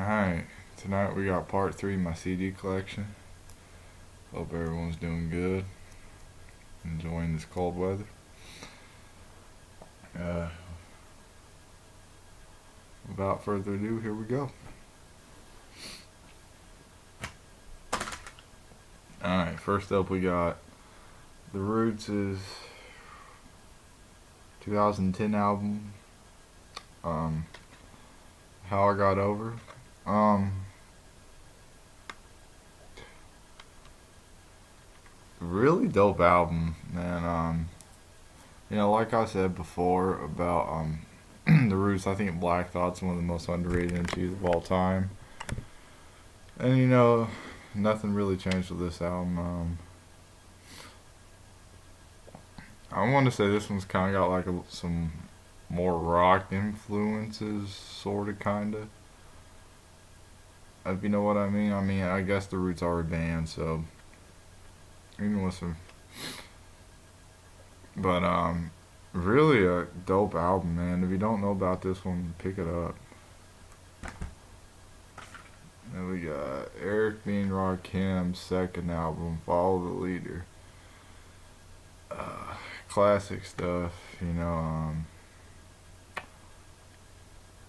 Alright, tonight we got part 3 of my CD collection. Hope everyone's doing good, enjoying this cold weather. Uh, Without further ado, here we go. Alright, first up we got The Roots' 2010 album, How I Got Over. Really dope album, man. Like I said before about The Roots, I think Black Thought's one of the most underrated MCs of all time. And nothing really changed with this album. I want to say this one's kind of got like some more rock influences, sort of, kind of. If you know what I mean. I guess The Roots are a band, so you can listen. But really a dope album, man. If you don't know about this one, pick it up. Then we got Eric B. and Rakim's second album, Follow the Leader. Classic stuff,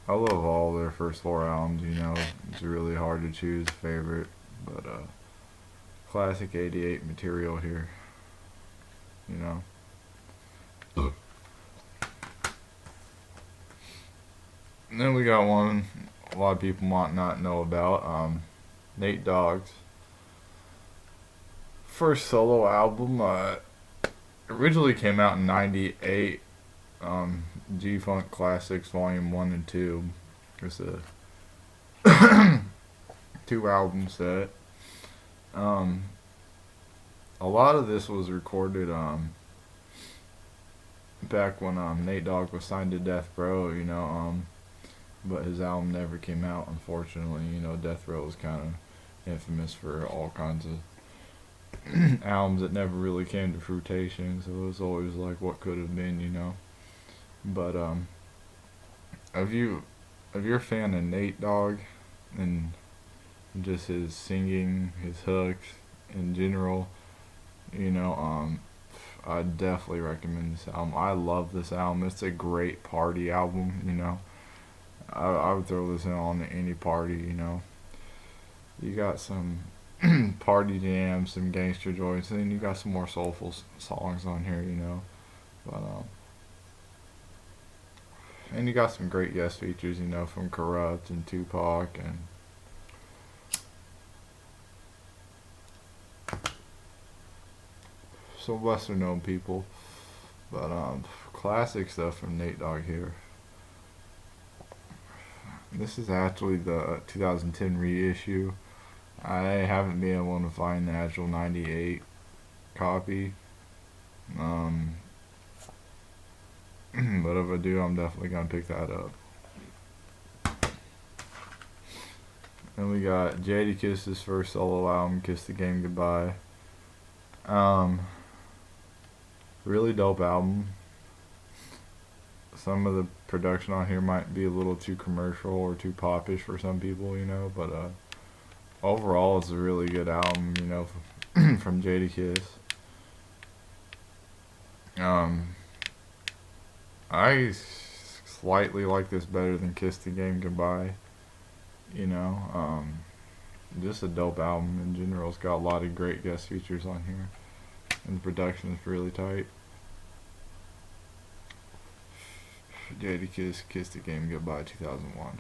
I love all their first 4 albums, It's really hard to choose a favorite, but classic 88 material here, you know. And then we got one a lot of people might not know about, Nate Dogg's first solo album. Originally came out in '98. G-Funk Classics Volume 1 and 2. It's a 2-album set. A lot of this was recorded back when Nate Dogg was signed to Death Row, but his album never came out, unfortunately. Death Row was kind of infamous for all kinds of albums that never really came to fruition, so it was always like what could have been. But if you're a fan of Nate Dogg and just his singing, his hooks in general, I definitely recommend this album. I love this album. It's a great party album. I would throw this in on any party. You got some party jams, some gangster joints, and then you got some more soulful songs on here. But and you got some great guest features, from Corrupt and Tupac and some lesser known people. But classic stuff from Nate Dogg here. This is actually the 2010 reissue. I haven't been able to find the actual 98 copy. But if I do, I'm definitely going to pick that up. And we got Jadakiss' first solo album, Kiss the Game Goodbye. Really dope album. Some of the production on here might be a little too commercial or too popish for some people, but overall it's a really good album, from Jadakiss. I slightly like this better than Kiss the Game Goodbye. Just a dope album in general. It's got a lot of great guest features on here, and the production is really tight. Jadakiss, Kiss the Game Goodbye, 2001.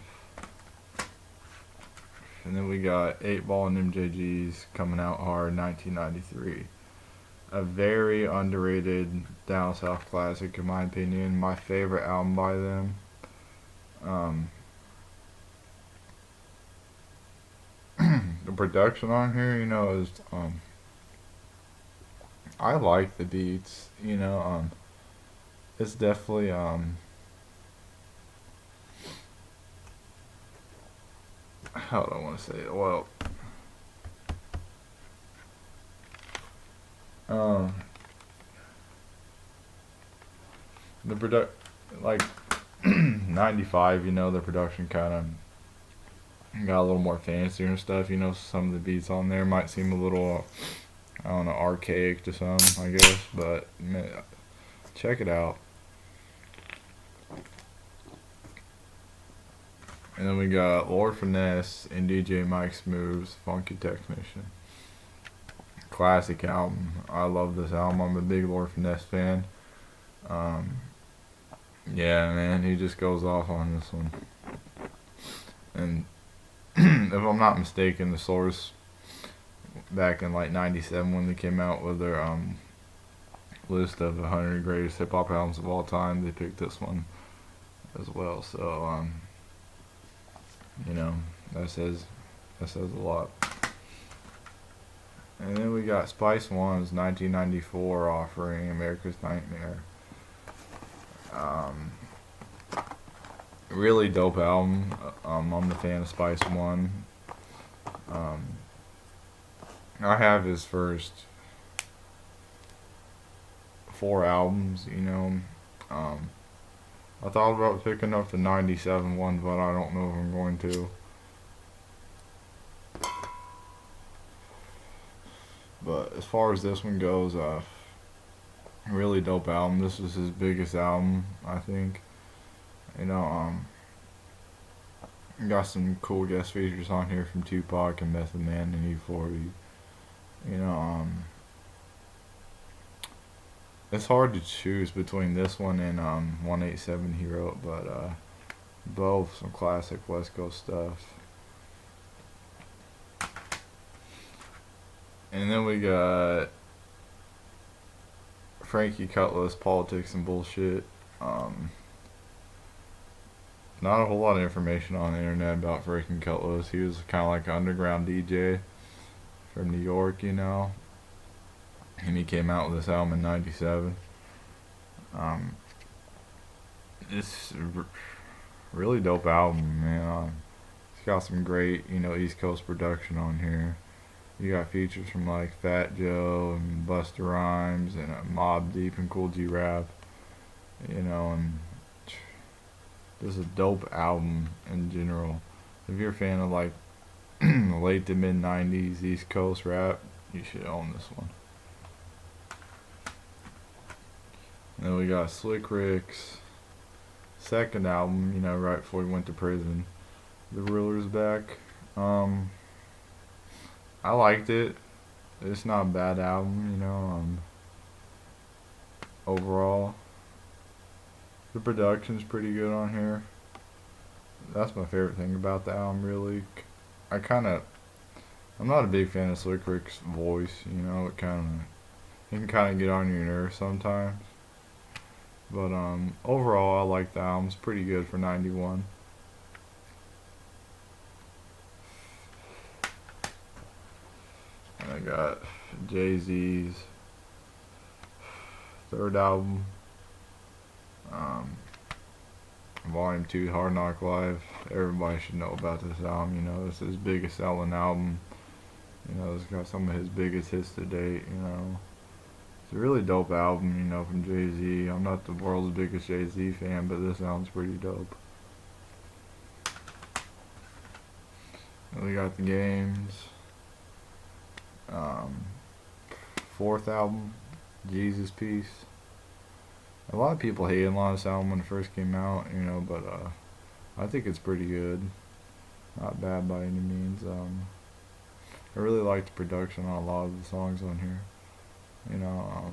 And then we got 8Ball and MJG's Coming Out Hard, 1993. A very underrated Down South classic, in my opinion. My favorite album by them. The production on here, is I like the beats. It's definitely how do I want to say it? Well, the product, like 95, the production kind of got a little more fancier and stuff. You know, some of the beats on there might seem a little, I don't know, archaic to some, I guess. But man, check it out. And then we got Lord Finesse and DJ Mike Smooth's Funky Technician. Classic album. I love this album. I'm a big Lord Finesse fan. Um, yeah, man, he just goes off on this one. And if I'm not mistaken, the Source back in like '97 when they came out with their list of 100 greatest hip hop albums of all time, they picked this one as well. So you know, that says a lot. And then we got Spice One's 1994 offering, America's Nightmare. Really dope album. I'm a fan of Spice One. I have his first 4 albums, you know. I thought about picking up the 97 one, but I don't know if I'm going to. But as far as this one goes, really dope album. This was his biggest album, I think. You know, got some cool guest features on here from Tupac and Method Man and E40. You know, it's hard to choose between this one and 187 he wrote, but both some classic West Coast stuff. And then we got Frankie Cutlass, Politics and Bullshit. Not a whole lot of information on the internet about Frankie Cutlass. He was kind of like an underground DJ from New York, you know. And he came out with this album in '97. It's really dope album, man. It's got some great, you know, East Coast production on here. You got features from like Fat Joe and Busta Rhymes and Mobb Deep and Cool G Rap, you know, and this is a dope album in general. If you're a fan of like late to mid '90s East Coast rap, you should own this one. And then we got Slick Rick's second album, you know, right before he went to prison, The Ruler's Back. I liked it. It's not a bad album, you know. Overall, the production's pretty good on here. That's my favorite thing about the album, really. I'm not a big fan of Slick Rick's voice, you know. It can kind of get on your nerves sometimes. But overall, I like the album. It's pretty good for '91. And I got Jay-Z's third album, Volume 2, Hard Knock Life. Everybody should know about this album. You know, it's his biggest selling album. You know, it's got some of his biggest hits to date. You know, it's a really dope album. You know, from Jay-Z. I'm not the world's biggest Jay-Z fan, but this album's pretty dope. And we got The Games. Fourth album, Jesus Piece. A lot of people hated on this album when it first came out, you know, but I think it's pretty good. Not bad by any means. I really like the production on a lot of the songs on here. You know,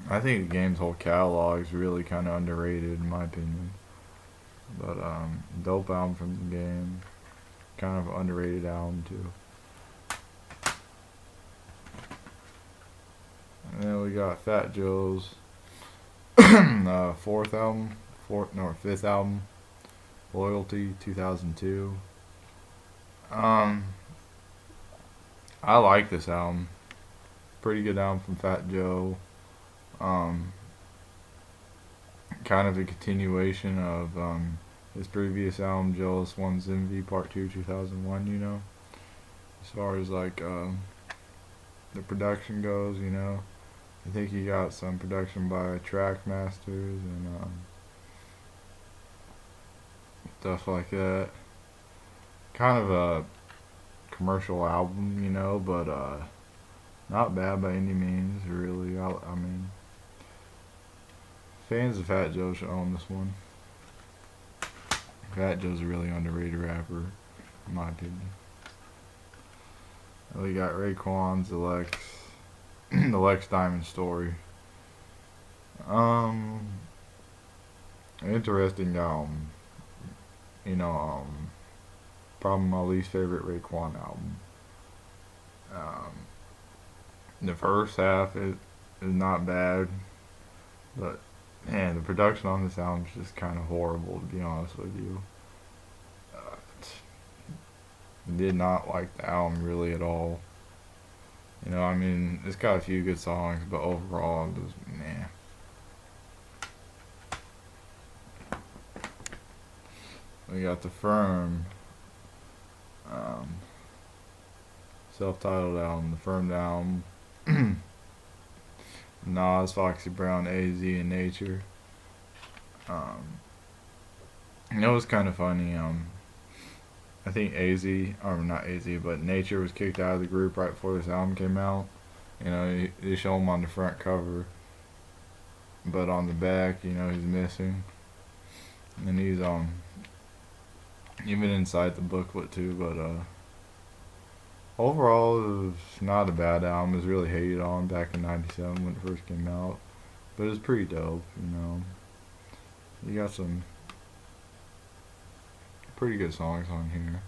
I think The Game's whole catalog is really kind of underrated in my opinion. But dope album from The Game. Kind of underrated album too. And then we got Fat Joe's fifth album, Loyalty, 2002. I like this album. Pretty good album from Fat Joe. Kind of a continuation of his previous album, Jealous One's Envy, Part 2, 2001, you know. As far as like the production goes, you know. I think he got some production by Trackmasters and stuff like that. kind of a commercial album, but not bad by any means, really. I mean, fans of Fat Joe should own this one. Fat Joe's a really underrated rapper, in my opinion. We got Raekwon's the Lex, the Lex Diamond story. Um, Interesting album. You know, probably my least favorite Raekwon album. Um, the first half is not bad, but man, the production on this album is just kind of horrible, to be honest with you. Did not like the album really at all. I mean, it's got a few good songs, but overall, it was meh. We got The Firm, um, self-titled album, The Firm album. Nas, Foxy Brown, AZ, and Nature. It was kind of funny. I think or not AZ, but Nature was kicked out of the group right before this album came out. They show him on the front cover, but on the back, he's missing, and he's even inside the booklet too. But overall, it was not a bad album. It was really hated on back in '97 when it first came out, but it's pretty dope. You got some pretty good songs on here.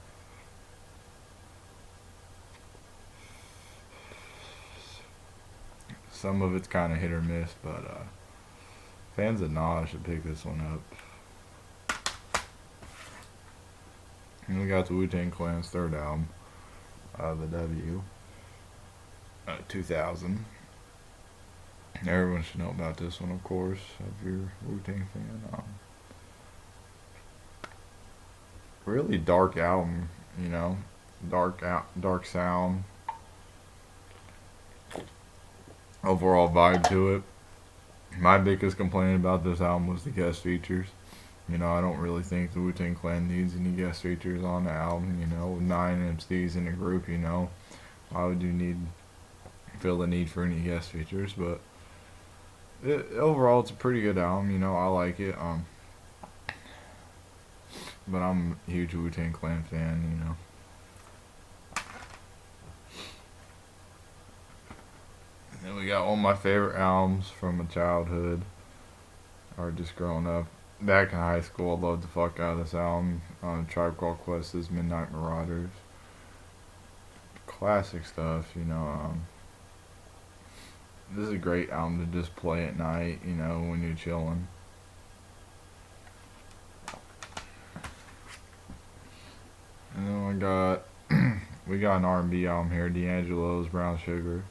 Some of it's kind of hit or miss, but fans of Nas should pick this one up. And we got the Wu-Tang Clan's third album, The W, 2000. Everyone should know about this one, of course, if you're a Wu-Tang fan. Really dark album, dark sound, overall vibe to it. My biggest complaint about this album was the guest features. I don't really think the Wu-Tang Clan needs any guest features on the album. With 9 MCs in a group, why would you feel the need for any guest features? But overall, it's a pretty good album. I like it. But I'm a huge Wu-Tang Clan fan, And we got one of my favorite albums from my childhood, or just growing up. Back in high school, I loved the fuck out of this album. Tribe Called Quest's Midnight Marauders. Classic stuff, This is a great album to just play at night, when you're chilling. And then we got an R&B album here, D'Angelo's Brown Sugar.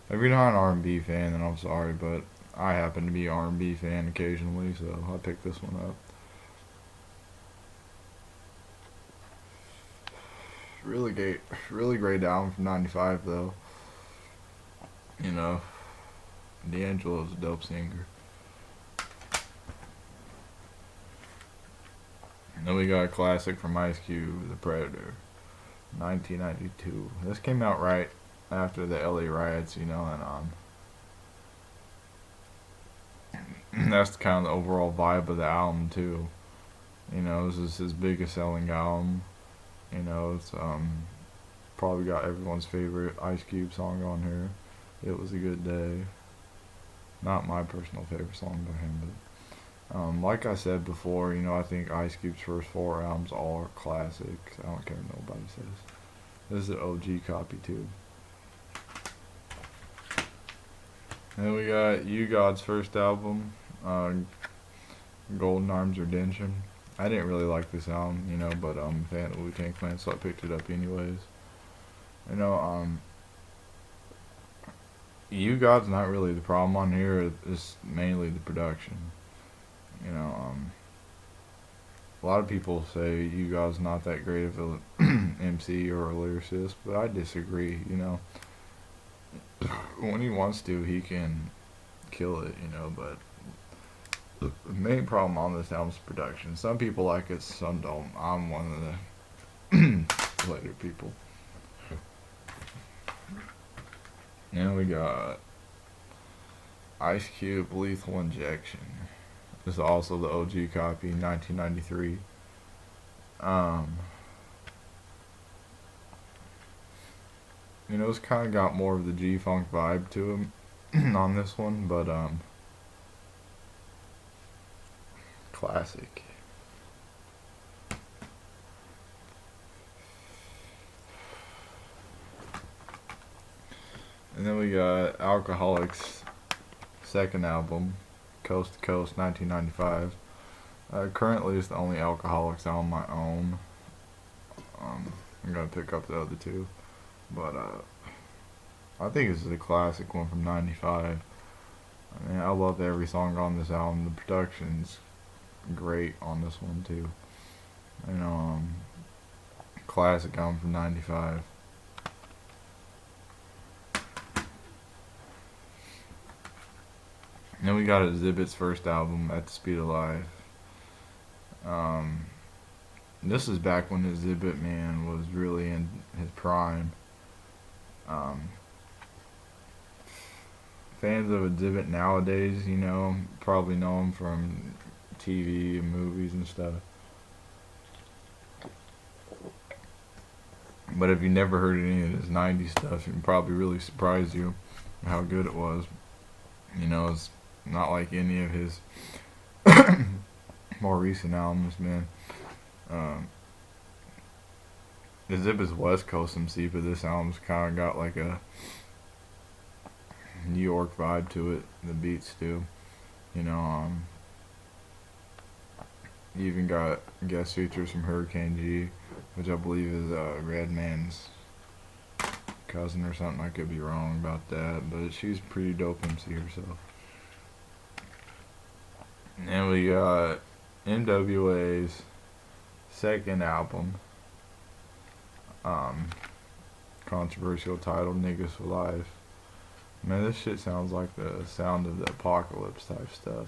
If you're not an R&B fan, then I'm sorry, but I happen to be an R&B fan occasionally, so I picked this one up. Really great album from '95 though. D'Angelo's a dope singer. And then we got a classic from Ice Cube, The Predator, 1992. This came out right after the LA riots, and that's kind of the overall vibe of the album too. This is his biggest selling album. It's probably got everyone's favorite Ice Cube song on here. It Was a Good Day. Not my personal favorite song by him, but like I said before, I think Ice Cube's first 4 albums all are classics. I don't care what nobody says. This is an OG copy too. And then we got U-God's first album, Golden Arms Redemption. I didn't really like this album, but I'm a fan of Wu-Tang Clan, so I picked it up anyways. U-God's not really the problem on here. It's mainly the production. A lot of people say U-God's not that great of a MC or a lyricist, but I disagree. When he wants to, he can kill it. But the main problem on this album's production. Some people like it, some don't. I'm one of the Later, people. Now we got Ice Cube, Lethal Injection. This is also the OG copy, 1993. It's kind of got more of the G-Funk vibe to him on this one, but classic. And then we got Alcoholics' second album, Coast to Coast, 1995. Currently, it's the only Alcoholics album I own. I'm gonna pick up the other two, but I think this is a classic one from '95. I mean, I love every song on this album. The production's great on this one too. Classic album from '95. Then we got Exhibit's first album, At the Speed of Life. This is back when Exhibit, man, was really in his prime. Fans of Exhibit nowadays, probably know him from TV and movies and stuff. But if you never heard any of his '90s stuff, it probably really surprised you how good it was. It's not like any of his more recent albums, man. Exhibit's West Coast MC, but this album's kind of got like a New York vibe to it. The beats do. You even got guest features from Hurricane G, which I believe is Redman's cousin or something. I could be wrong about that, but she's a pretty dope MC herself. And we got NWA's second album, controversial title, Niggas for Life. Man, this shit sounds like the sound of the apocalypse type stuff,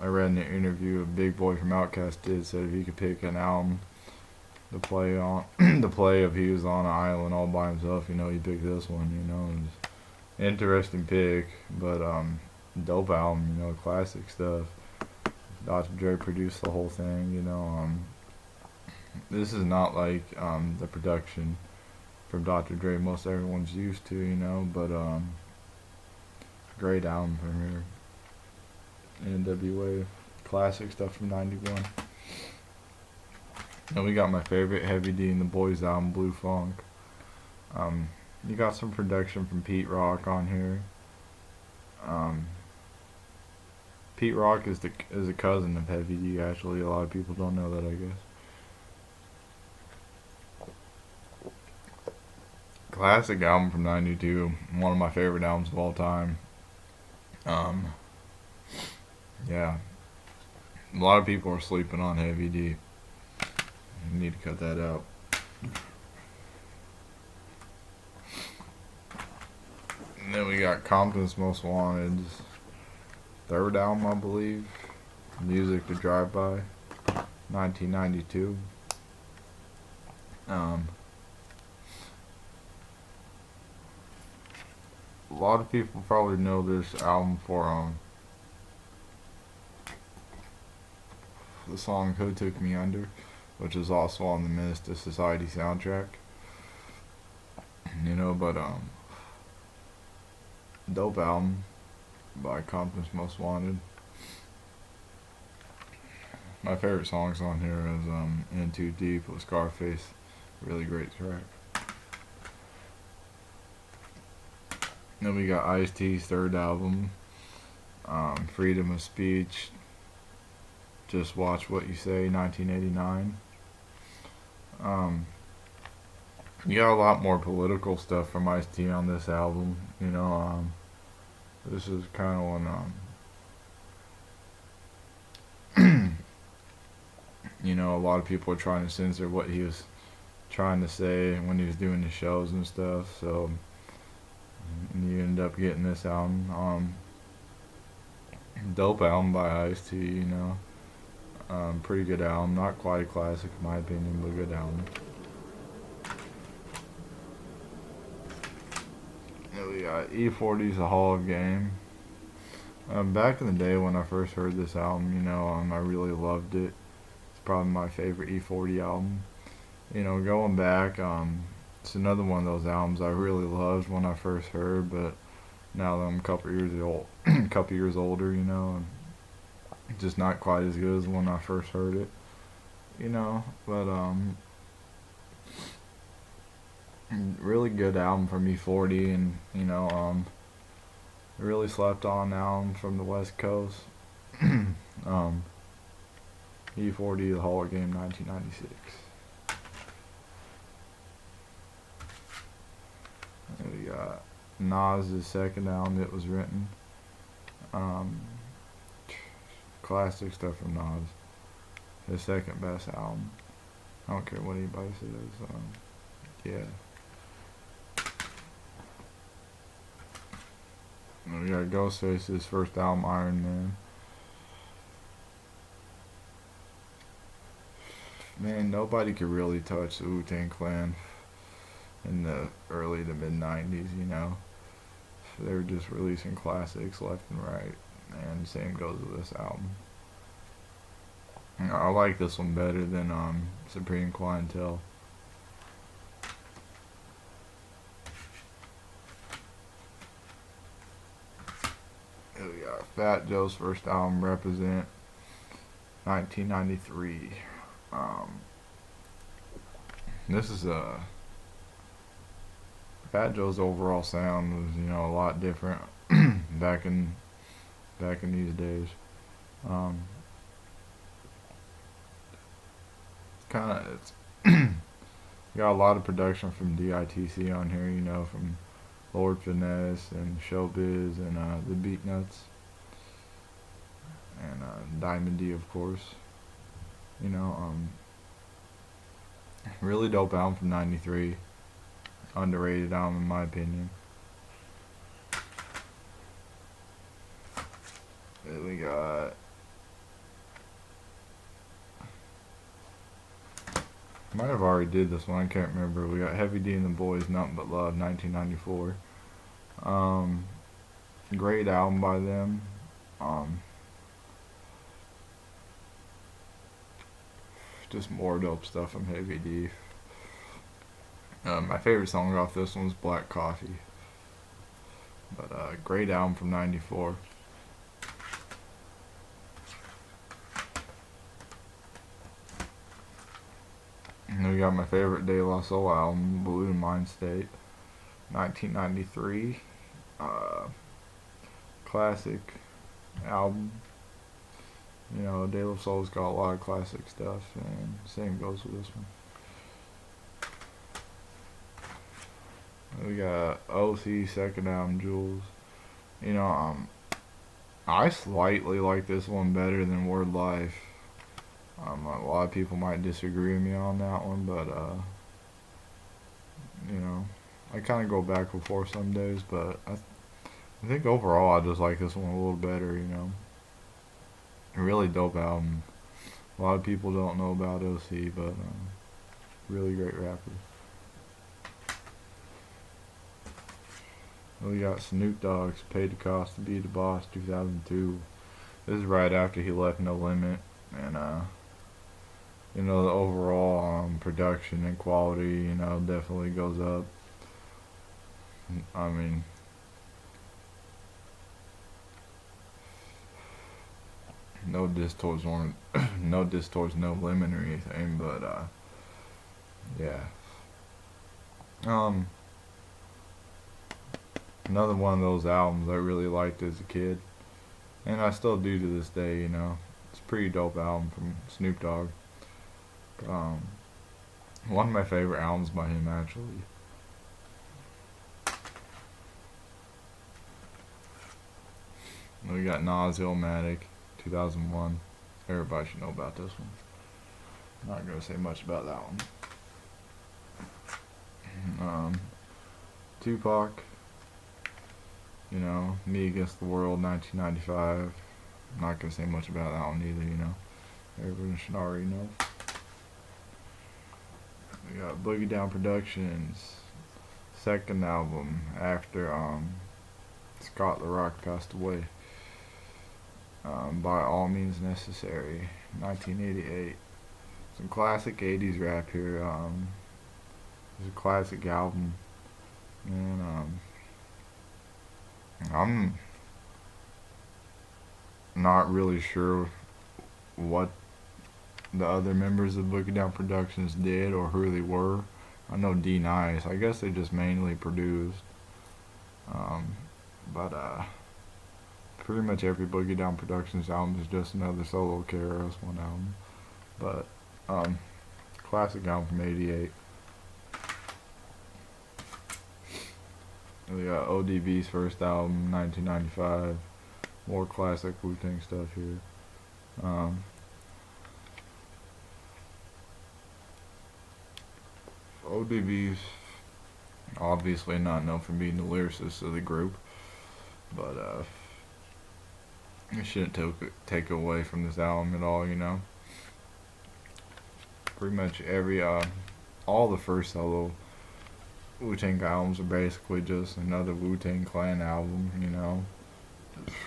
I read in an interview a Big Boy from Outkast said if he could pick an album to play on, to play if he was on an island all by himself, he'd pick this one, interesting pick, but dope album, classic stuff. Dr. Dre produced the whole thing, this is not like the production from Dr. Dre most everyone's used to, but great album from here. NWA, classic stuff from '91. Then we got my favorite Heavy D and the Boys album, Blue Funk. You got some production from Pete Rock on here. Pete Rock is a cousin of Heavy D. Actually, a lot of people don't know that, I guess. Classic album from '92. One of my favorite albums of all time. Yeah. A lot of people are sleeping on Heavy D. You need to cut that out. And then we got Compton's Most Wanted's third album, I believe. Music to Drive By, 1992. A lot of people probably know this album for the song Who Took Me Under, which is also on the Menace to Society soundtrack. But dope album by Compton's Most Wanted. My favorite songs on here is In Too Deep with Scarface. Really great track. Then we got Ice-T's third album, Freedom of Speech, Just Watch What You Say, 1989. You got a lot more political stuff from Ice-T on this album. This is kind of when, a lot of people are trying to censor what he was trying to say when he was doing the shows and stuff. So you end up getting this album. Dope album by Ice-T, Pretty good album. Not quite a classic in my opinion, but good album. And we got E40's A Hall of Game. Back in the day when I first heard this album, I really loved it. It's probably my favorite E40 album. Going back, it's another one of those albums I really loved when I first heard, but now that I'm a couple years old, couple years older, just not quite as good as when I first heard it, but really good album from E40, and really slept on album from the West Coast. E40, The Hall of Game, 1996. And we got Nas' second album, It Was Written. Classic stuff from Nas. His second best album. I don't care what anybody says. Yeah. And we got Ghostface's first album, Iron Man. Man, nobody could really touch the Wu-Tang Clan in the early to mid 90s, They were just releasing classics left and right, and same goes with this album. I like this one better than Supreme Clientele. Here we got Fat Joe's first album, Represent, 1993. This is Fat Joe's overall sound was, a lot different back in these days. It's got a lot of production from DITC on here, from Lord Finesse and Showbiz and the Beatnuts and Diamond D, of course. Really dope album from '93. Underrated album in my opinion. Then we got might have already did this one, I can't remember. We got Heavy D and the Boys, Nothing But Love, 1994. Great album by them. Just more dope stuff from Heavy D. My favorite song off this one was Black Coffee. But great album from '94. And we got my favorite De La Soul album, Blue Mind State, 1993. Classic album. De La Soul's got a lot of classic stuff, and same goes with this one. We got OC second album, Jules. I slightly like this one better than Word Life. A lot of people might disagree with me on that one, but I kind of go back and forth some days, but I think overall I just like this one a little better. A really dope album. A lot of people don't know about OC, but really great rapper. We got Snoop Dogg's Paid the Cost to Be the Boss, 2002. This is right after he left No Limit, and the overall production and quality, definitely goes up. I mean, no diss towards No Limit or anything, but yeah. Another one of those albums I really liked as a kid, and I still do to this day. It's a pretty dope album from Snoop Dogg. One of my favorite albums by him, actually. We got Nas, Illmatic, 2001. Everybody should know about this one. I'm not gonna say much about that one. Tupac, Me Against the World, 1995. I'm not gonna say much about that one either. everyone should already know. We got Boogie Down Productions, second album after Scott La Rock passed away. By All Means Necessary, 1988. Some classic 80s rap here. It's a classic album, and I'm not really sure what the other members of Boogie Down Productions did or who they were. I know D Nice. I guess they just mainly produced. But pretty much every Boogie Down Productions album is just another solo KRS-One album. But classic album from '88. We got ODB's first album, 1995. More classic Wu-Tang stuff here. ODB's obviously not known for being the lyricist of the group, but it shouldn't take away from this album at all, you know. Pretty much all the first solo Wu-Tang albums are basically just another Wu-Tang Clan album, you know,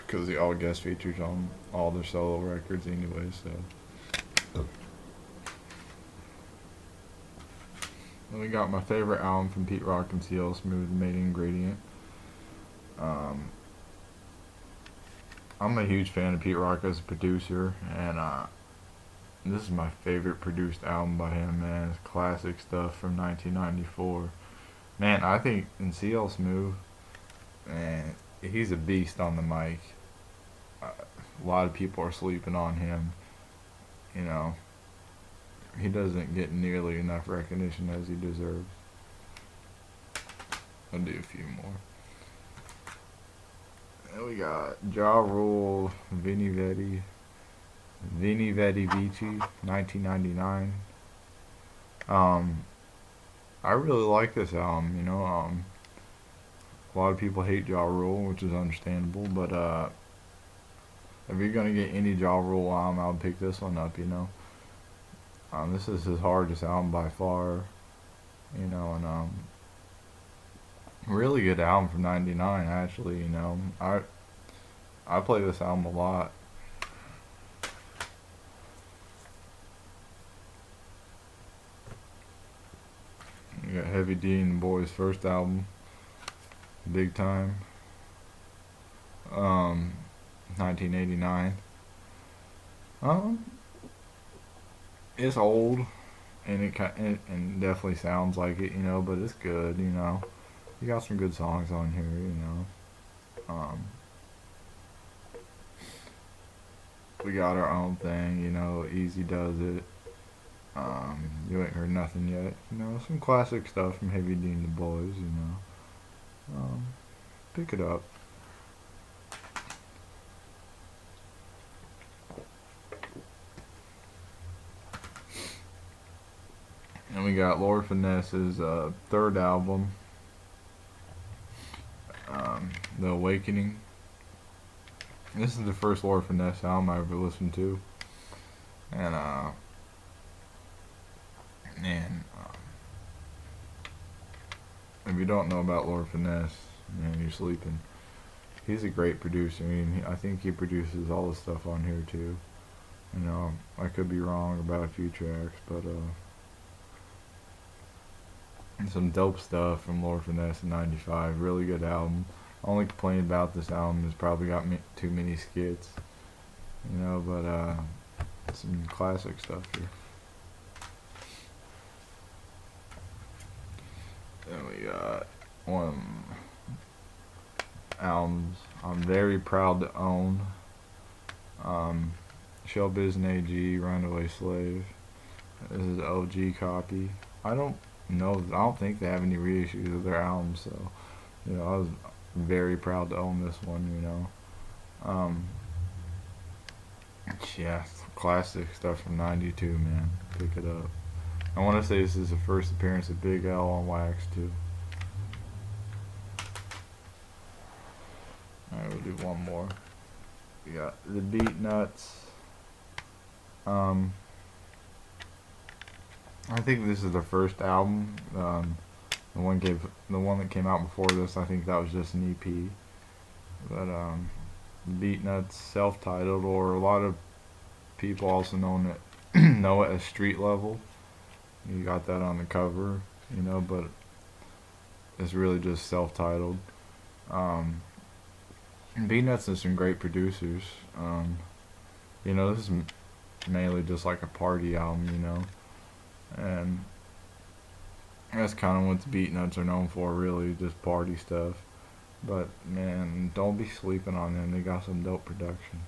because they all guest features on all their solo records anyway, so. Then we got my favorite album from Pete Rock and CL Smooth, Main Ingredient. I'm a huge fan of Pete Rock as a producer, and this is my favorite produced album by him, man. It's classic stuff from 1994. Man, I think in CL Smooth, man, he's a beast on the mic. A lot of people are sleeping on him. You know, he doesn't get nearly enough recognition as he deserves. I'll do a few more. Then we got Ja Rule, Veni Vidi Vici, 1999. I really like this album, you know. A lot of people hate Ja Rule, which is understandable, but if you're gonna get any Ja Rule album, I'll pick this one up, you know. This is his hardest album by far, you know, and really good album from '99 actually, you know. I play this album a lot. You got Heavy D and the Boys' first album, Big Time, 1989. It's old, and and definitely sounds like it, you know, but it's good, you know. You got some good songs on here, you know. We got Our Own Thing, you know. Easy Does It. You Ain't Heard Nothing Yet, you know. Some classic stuff from Heavy D and the Boys, you know. Pick it up. And we got Lord Finesse's third album, The Awakening. This is the first Lord Finesse album I ever listened to, and if you don't know about Lord Finesse, man, you're sleeping. He's a great producer. I mean, I think he produces all the stuff on here too. You know, I could be wrong about a few tracks, but some dope stuff from Lord Finesse in '95. Really good album. Only complaint about this album is probably got too many skits, you know, but some classic stuff here. Then we got one albums I'm very proud to own. Shell Biz and AG, Runaway Slave. This is an OG copy. I don't think they have any reissues of their albums, so, you know, I was very proud to own this one, you know. Yeah, classic stuff from '92, man. Pick it up. I want to say this is the first appearance of Big L on Wax, too. Alright, we'll do one more. We got The Beat Nuts, Um, I think this is the first album. The one that came out before this, I think that was just an EP. But Beatnuts, self-titled, or a lot of people also know it as Street Level. You got that on the cover, but it's really just self-titled. Um, Beatnuts is some great producers. This is mainly just like a party album, and that's kind of what the Beatnuts are known for, really, just party stuff. But man, don't be sleeping on them. They got some dope production.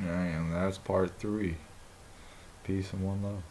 Yeah, and that's part 3. Peace and one love.